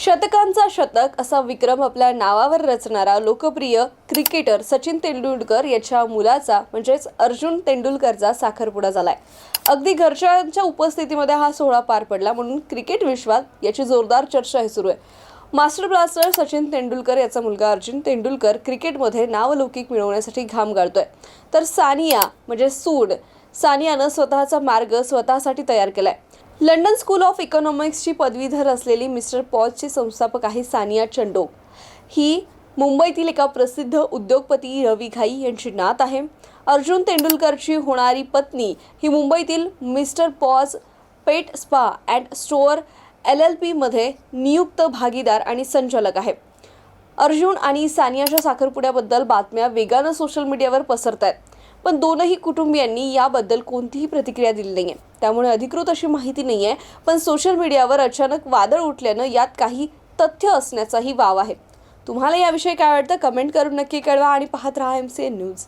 शतकांचा शतक असा विक्रम आपल्या नावावर रचणारा लोकप्रिय क्रिकेटर सचिन तेंडुलकर याच्या मुलाचा म्हणजेच अर्जुन तेंडुलकरचा साखरपुडा झालाय। अगदी घरच्यांच्या उपस्थितीमध्ये हा सोहळा पार पडला, म्हणून क्रिकेट विश्वात याची जोरदार चर्चा सुरू आहे। मास्टर ब्लास्टर सचिन तेंडुलकर याचा मुलगा अर्जुन तेंडुलकर क्रिकेटमध्ये नावलौकिक मिळवण्यासाठी घाम गाळतोय, तर सानिया म्हणजे सूड सानियानं स्वतःचा मार्ग स्वतःसाठी तयार केलाय। लंडन स्कूल ऑफ इकॉनॉमिक्सची पदवीधर असलेली मिस्टर पॉजची संस्थापक आहे सानिया चंडोक। ही मुंबईतील एका प्रसिद्ध उद्योगपती रवी घाई यांची नात आहे। अर्जुन तेंडुलकरची होणारी पत्नी ही मुंबईतील mister pause pet spa and store LLP मध्ये नियुक्त भागीदार आणि संचालक आहे। अर्जुन आणि सानियाच्या साखरपुड्याबद्दल बातम्या वेगानं सोशल मीडियावर पसरत आहेत, पण दोनही कुटुंबियांनी याबद्दल कोणतीही प्रतिक्रिया दिली नाहीये। त्यामुळे अधिकृत अशी माहिती नाहीये, पण सोशल मीडियावर अचानक वादळ उठल्यानं यात काही तथ्य असण्याचाही वाव आहे। तुम्हाला याविषयी काय वाटतं कमेंट करून नक्की कळवा आणि पाहत रहा MCN न्यूज।